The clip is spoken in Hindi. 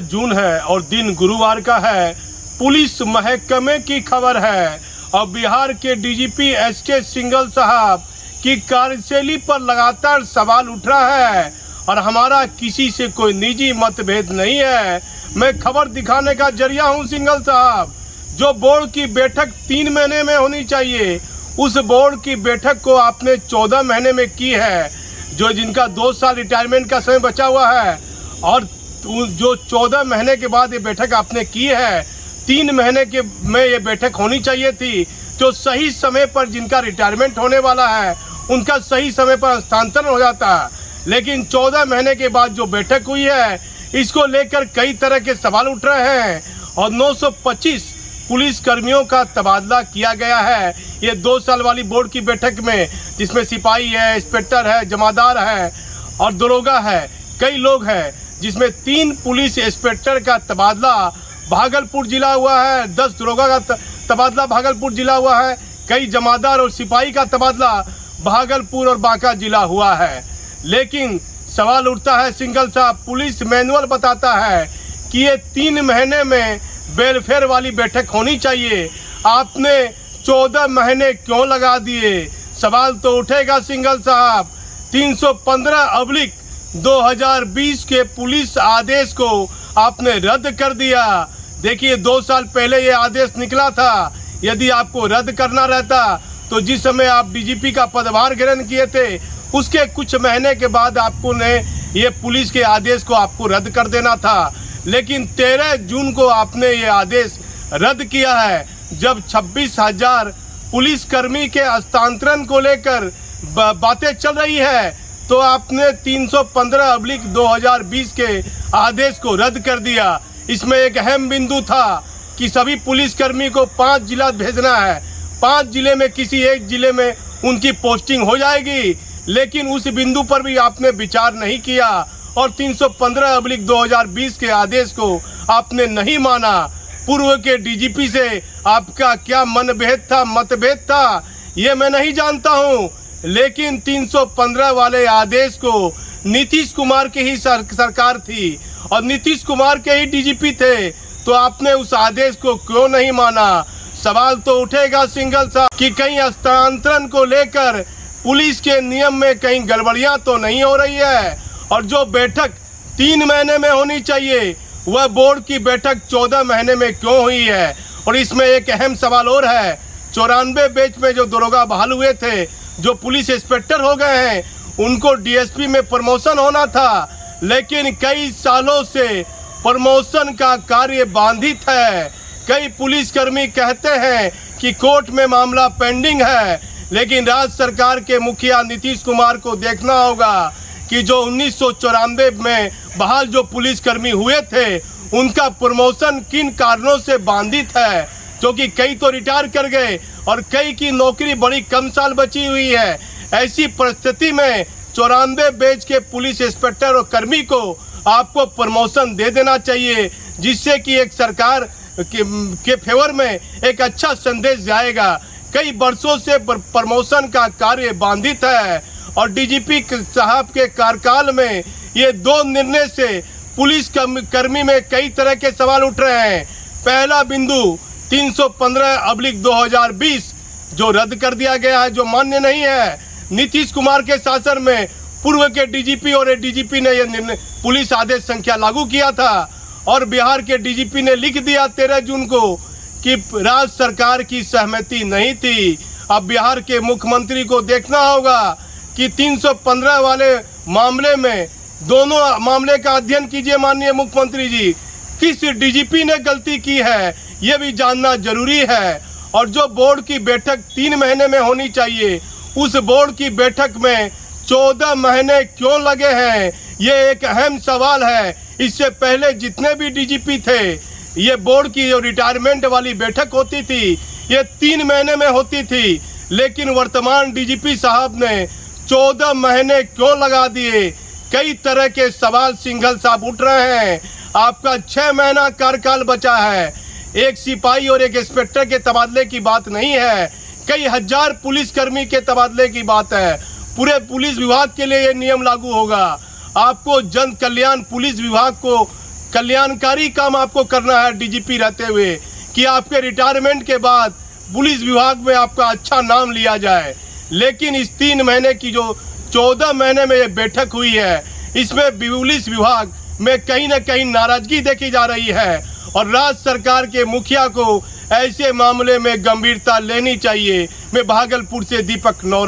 जून है और दिन गुरुवार का है। पुलिस महकमे की खबर है और बिहार के डीजीपी एसके सिंघल साहब की कार्यशैली पर लगातार सवाल उठ रहा है और हमारा किसी से कोई निजी मतभेद नहीं है। मैं खबर दिखाने का जरिया हूं सिंघल साहब। जो बोर्ड की बैठक 3 महीने में होनी चाहिए, उस बोर्ड की बैठक को आपने 14 महीने में की है। जो जिनका 2 साल रिटायरमेंट का समय बचा हुआ है और जो 14 महीने के बाद ये बैठक आपने की है, 3 महीने के में ये बैठक होनी चाहिए थी। जो सही समय पर जिनका रिटायरमेंट होने वाला है उनका सही समय पर हस्तांतरण हो जाता है, लेकिन 14 महीने के बाद जो बैठक हुई है इसको लेकर कई तरह के सवाल उठ रहे हैं और 925 पुलिस कर्मियों का तबादला किया गया है ये 2 साल वाली बोर्ड की बैठक में, जिसमें सिपाही है, इंस्पेक्टर है, जमादार है और दरोगा है, कई लोग हैं, जिसमें 3 पुलिस इंस्पेक्टर का तबादला भागलपुर जिला हुआ है, 10 दरोगा का तबादला भागलपुर जिला हुआ है, कई जमादार और सिपाही का तबादला भागलपुर और बांका जिला हुआ है। लेकिन सवाल उठता है सिंघल साहब, पुलिस मैनुअल बताता है कि ये 3 महीने में वेलफेयर वाली बैठक होनी चाहिए, आपने 14 महीने क्यों लगा दिए? सवाल तो उठेगा सिंघल साहब। 315/2020 के पुलिस आदेश को आपने रद्द कर दिया। देखिए 2 साल पहले ये आदेश निकला था, यदि आपको रद्द करना रहता तो जिस समय आप डीजीपी का पदभार ग्रहण किए थे उसके कुछ महीने के बाद आपको ने ये पुलिस के आदेश को आपको रद्द कर देना था। लेकिन 13 जून को आपने ये आदेश रद्द किया है। जब 26,000 पुलिसकर्मी के हस्तांतरण को लेकर बातें चल रही है तो आपने 315/2020 के आदेश को रद्द कर दिया। इसमें एक अहम बिंदु था कि सभी पुलिसकर्मी को 5 जिला भेजना है, 5 जिले में किसी एक जिले में उनकी पोस्टिंग हो जाएगी, लेकिन उस बिंदु पर भी आपने विचार नहीं किया और 315/2020 के आदेश को आपने नहीं माना। पूर्व के डीजीपी से आपका क्या मतभेद था ये मैं नहीं जानता हूँ, लेकिन 315 वाले आदेश को नीतीश कुमार की ही सरकार थी और नीतीश कुमार के ही डीजीपी थे, तो आपने उस आदेश को क्यों नहीं माना? सवाल तो उठेगा सिंघल साहब कि कहीं हस्तांतरण को लेकर पुलिस के नियम में कहीं गड़बड़ियां तो नहीं हो रही है। और जो बैठक 3 महीने में होनी चाहिए वह बोर्ड की बैठक 14 महीने में क्यों हुई है? और इसमें एक अहम सवाल और है, 94 बैच में जो दरोगा बहाल हुए थे, जो पुलिस इंस्पेक्टर हो गए हैं, उनको डीएसपी में प्रमोशन होना था, लेकिन कई सालों से प्रमोशन का कार्य बाधित है। कई पुलिसकर्मी कहते हैं कि कोर्ट में मामला पेंडिंग है, लेकिन राज्य सरकार के मुखिया नीतीश कुमार को देखना होगा कि जो 1994 में बहाल जो पुलिसकर्मी हुए थे उनका प्रमोशन किन कारणों से बाधित है, क्योंकि कई तो रिटायर कर गए और कई की नौकरी बड़ी कम साल बची हुई है। ऐसी परिस्थिति में 94 बैच के पुलिस इंस्पेक्टर और कर्मी को आपको प्रमोशन दे देना चाहिए, जिससे कि एक सरकार के फेवर में एक अच्छा संदेश जाएगा। कई वर्षों से प्रमोशन का कार्य बाधित है और डीजीपी साहब के कार्यकाल में ये 2 निर्णय से पुलिस कर्मी में कई तरह के सवाल उठ रहे हैं। पहला बिंदु 315/2020 जो रद्द कर दिया गया है, जो मान्य नहीं है। नीतीश कुमार के शासन में पूर्व के डीजीपी और एडीजीपी ने यह पुलिस आदेश संख्या लागू किया था और बिहार के डीजीपी ने लिख दिया 13 जून को कि राज्य सरकार की सहमति नहीं थी। अब बिहार के मुख्यमंत्री को देखना होगा कि 315 वाले मामले में, दोनों मामले का अध्ययन कीजिए माननीय मुख्यमंत्री जी, किस डीजीपी ने गलती की है ये भी जानना जरूरी है। और जो बोर्ड की बैठक 3 महीने में होनी चाहिए, उस बोर्ड की बैठक में 14 महीने क्यों लगे हैं, ये एक अहम सवाल है। इससे पहले जितने भी डीजीपी थे, ये बोर्ड की जो रिटायरमेंट वाली बैठक होती थी ये 3 महीने में होती थी, लेकिन वर्तमान डीजीपी साहब ने 14 महीने क्यों लगा दिए? कई तरह के सवाल सिंघल साहब उठ रहे हैं। आपका 6 महीना कार्यकाल बचा है, एक सिपाही और एक इंस्पेक्टर के तबादले की बात नहीं है, कई हजार पुलिसकर्मी के तबादले की बात है। पूरे पुलिस विभाग के लिए ये नियम लागू होगा। आपको जन कल्याण पुलिस विभाग को कल्याणकारी काम आपको करना है डीजीपी रहते हुए, कि आपके रिटायरमेंट के बाद पुलिस विभाग में आपका अच्छा नाम लिया जाए। लेकिन इस 3 महीने की जो 14 महीने में ये बैठक हुई है, इसमें पुलिस विभाग में कहीं ना कहीं नाराजगी देखी जा रही है और राज्य सरकार के मुखिया को ऐसे मामले में गंभीरता लेनी चाहिए। मैं भागलपुर से दीपक नौरंगी।